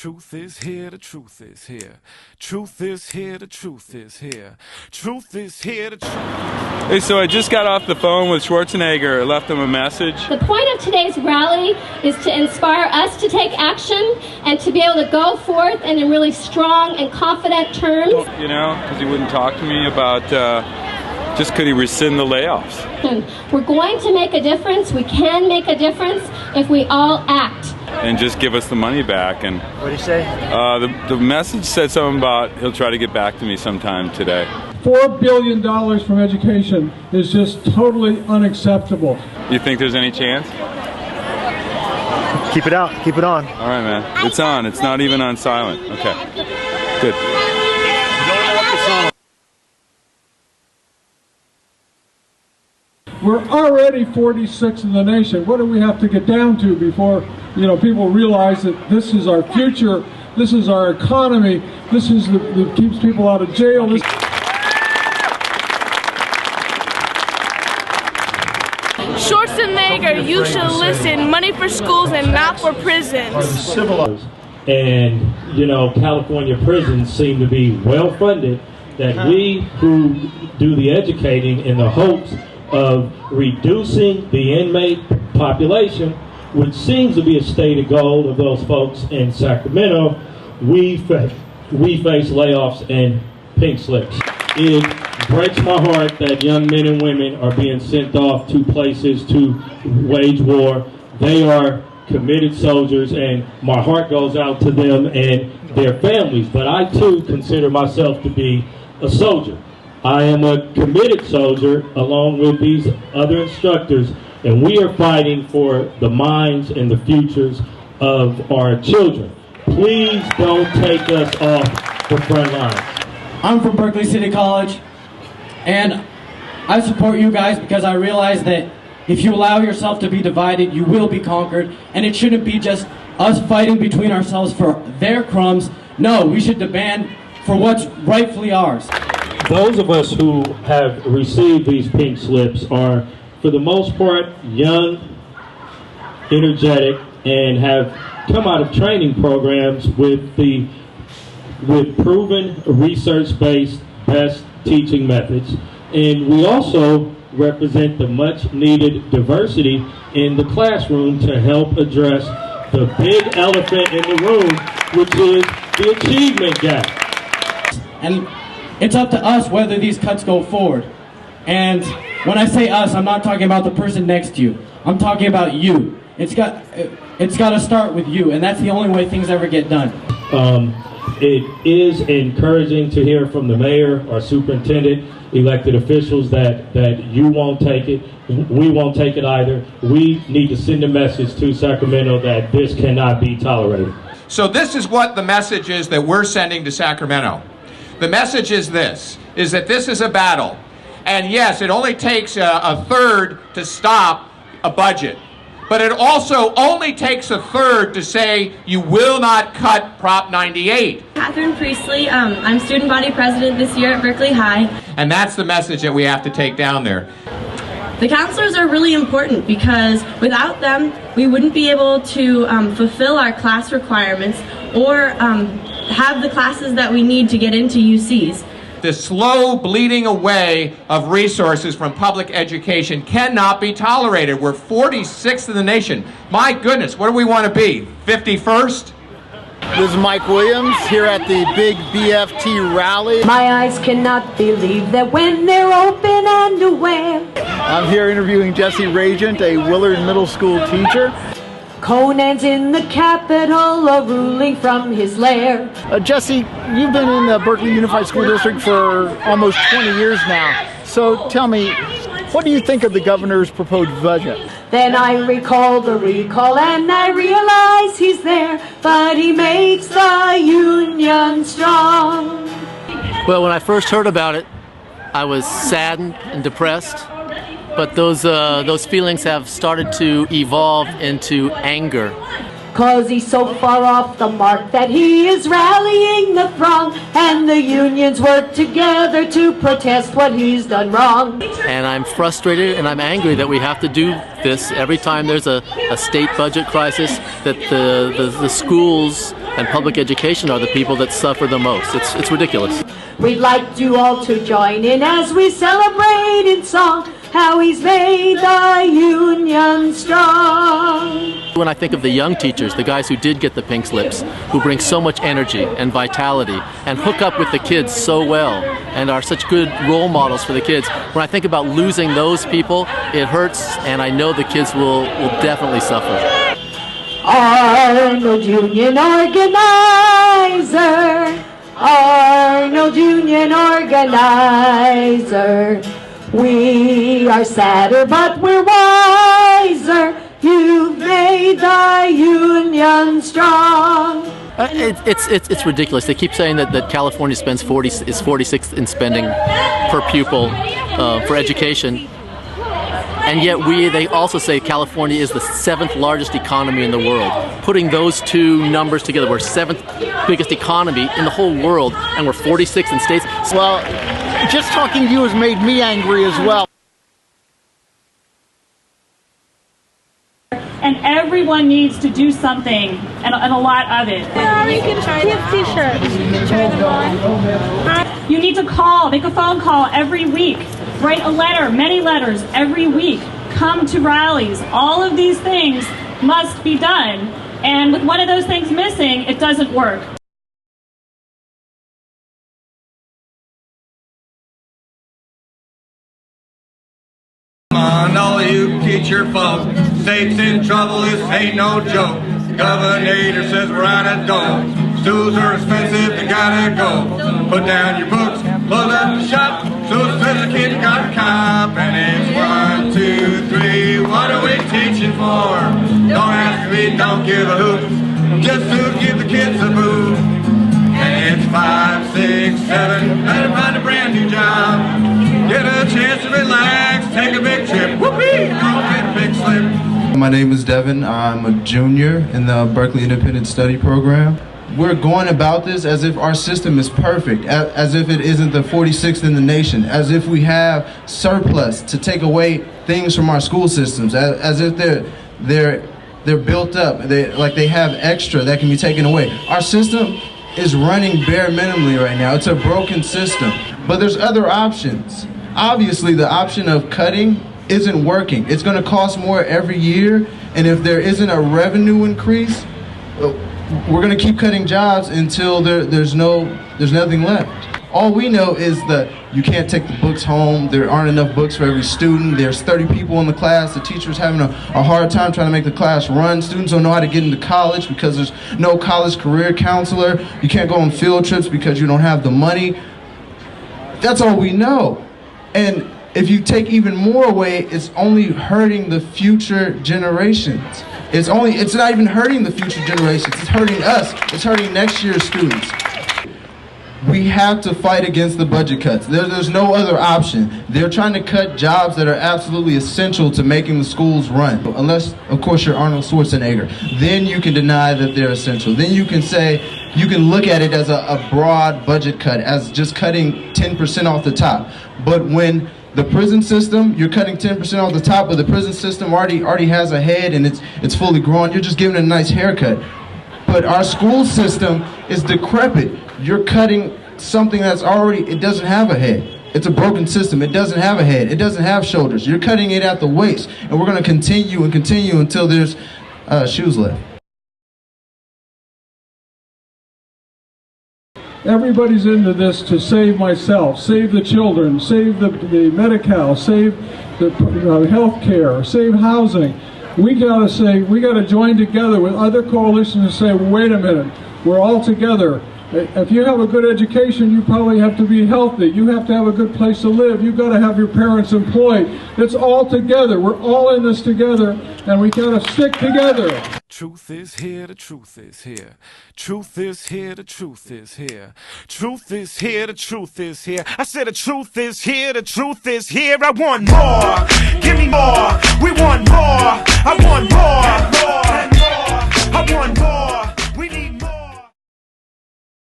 truth is here, the truth is here. Truth is here, the truth is here. Truth is here, the truth. Hey, so I just got off the phone with Schwarzenegger. I left him a message. The point of today's rally is to inspire us to take action and to be able to go forth and in really strong and confident terms. You know, because he wouldn't talk to me about, just could he rescind the layoffs? We're going to make a difference. We can make a difference if we all act. And just give us the money back. And what did he say? The message said something about he'll try to get back to me sometime today. $4 billion from education is just totally unacceptable. You think there's any chance? Keep it out. Keep it on. All right, man. It's on. It's not even on silent. Okay. Good. We're already 46th in the nation. What do we have to get down to before, people realize that this is our future, this is our economy, this is that keeps people out of jail. Schwarzenegger, you should listen. Money for schools and not for prisons. And, California prisons seem to be well funded, that we who do the educating in the hopes of reducing the inmate population, which seems to be a stated goal of those folks in Sacramento, we face layoffs and pink slips. It breaks my heart that young men and women are being sent off to places to wage war. They are committed soldiers, and my heart goes out to them and their families. But I too consider myself to be a soldier. I am a committed soldier along with these other instructors, and we are fighting for the minds and the futures of our children. Please don't take us off the front lines. I'm from Berkeley City College, and I support you guys because I realize that if you allow yourself to be divided, you will be conquered, and it shouldn't be just us fighting between ourselves for their crumbs. No, we should demand for what's rightfully ours. Those of us who have received these pink slips are, for the most part, young, energetic, and have come out of training programs with proven research-based best teaching methods. And we also represent the much-needed diversity in the classroom to help address the big elephant in the room, which is the achievement gap. And it's up to us whether these cuts go forward. And when I say us, I'm not talking about the person next to you. I'm talking about you. It's got to start with you, and that's the only way things ever get done. It is encouraging to hear from the mayor, our superintendent, elected officials that you won't take it. We won't take it either. We need to send a message to Sacramento that this cannot be tolerated. So this is what the message is that we're sending to Sacramento. The message is this, is that this is a battle. And yes, it only takes a third to stop a budget. But it also only takes a third to say you will not cut Prop 98. Catherine Priestley, I'm student body president this year at Berkeley High. And that's the message that we have to take down there. The counselors are really important because without them, we wouldn't be able to fulfill our class requirements or have the classes that we need to get into UCs. The slow bleeding away of resources from public education cannot be tolerated. We're 46th in the nation. My goodness, what do we want to be? 51st? This is Mike Williams here at the big BFT rally. My eyes cannot believe that when they're open and aware. I'm here interviewing Jesse Ragent, a Willard Middle School teacher. Conan's in the Capitol, ruling from his lair. Jesse, you've been in the Berkeley Unified School District for almost 20 years now. So tell me, what do you think of the governor's proposed budget? Then I recall the recall and I realize he's there, but he makes the union strong. Well, when I first heard about it, I was saddened and depressed. But those feelings have started to evolve into anger. 'Cause he's so far off the mark that he is rallying the throng, and the unions work together to protest what he's done wrong. And I'm frustrated and I'm angry that we have to do this every time there's a state budget crisis, that the schools and public education are the people that suffer the most. It's ridiculous. We'd like you all to join in as we celebrate in song how he's made the Union strong. When I think of the young teachers, the guys who did get the pink slips, who bring so much energy and vitality and hook up with the kids so well and are such good role models for the kids, when I think about losing those people, it hurts, and I know the kids will definitely suffer. Arnold Union Organizer, Arnold Union Organizer, we are sadder but we're wiser, you've made the Union strong. It's ridiculous. They keep saying that California spends is 46th in spending per pupil for education. And yet they also say California is the 7th largest economy in the world. Putting those two numbers together, we're 7th biggest economy in the whole world, and we're 46th in states. Well, just talking to you has made me angry as well. And everyone needs to do something, and a lot of it. You can try t-shirts. You can try them on. You need to call, make a phone call every week. Write a letter, many letters every week. Come to rallies. All of these things must be done. And with one of those things missing, it doesn't work. Come on, all you teacher folks, state's in trouble, this ain't no joke. Governor says we're out of dough. Stools are expensive, they gotta go. Put down your books, close up the shop. So says the kid got a cop, and it's 1, 2, 3. What are we teaching for? Don't ask me, don't give a hoot. Just to give the kids a boo. And it's 5, 6, 7. Better find a brand new job. Get a chance to relax, take a big trip. Whoopee! Don't get a big slip. My name is Devin. I'm a junior in the Berkeley Independent Study Program. We're going about this as if our system is perfect, as if it isn't the 46th in the nation, as if we have surplus to take away things from our school systems, as if they're built up, like they have extra that can be taken away. Our system is running bare minimally right now. It's a broken system, but there's other options. Obviously, the option of cutting isn't working. It's going to cost more every year, and if there isn't a revenue increase, we're going to keep cutting jobs until there's nothing left. All we know is that you can't take the books home. There aren't enough books for every student. There's 30 people in the class. The teacher's having a hard time trying to make the class run. Students don't know how to get into college because there's no college career counselor. You can't go on field trips because you don't have the money. That's all we know. And if you take even more away, it's only hurting the future generations. It's not even hurting the future generations. It's hurting us. It's hurting next year's students. We have to fight against the budget cuts. There's no other option. They're trying to cut jobs that are absolutely essential to making the schools run. Unless, of course, you're Arnold Schwarzenegger. Then you can deny that they're essential. Then you can say, you can look at it as a broad budget cut, as just cutting 10% off the top. But when the prison system, you're cutting 10% off the top, but the prison system already has a head and it's fully grown, you're just giving it a nice haircut. But our school system is decrepit. You're cutting something that's it doesn't have a head. It's a broken system. It doesn't have a head. It doesn't have shoulders. You're cutting it at the waist. And we're going to continue and continue until there's shoes left. Everybody's into this to save myself, save the children, save the Medi-Cal, save the health care, save housing. We gotta join together with other coalitions and say, wait a minute, we're all together. If you have a good education, you probably have to be healthy. You have to have a good place to live. You've got to have your parents employed. It's all together. We're all in this together, and we got to stick together. Truth is here, the truth is here. Truth is here, the truth is here. Truth is here, the truth is here. I said the truth is here, the truth is here. I want more. Give me more. We want more. I want more. I want more.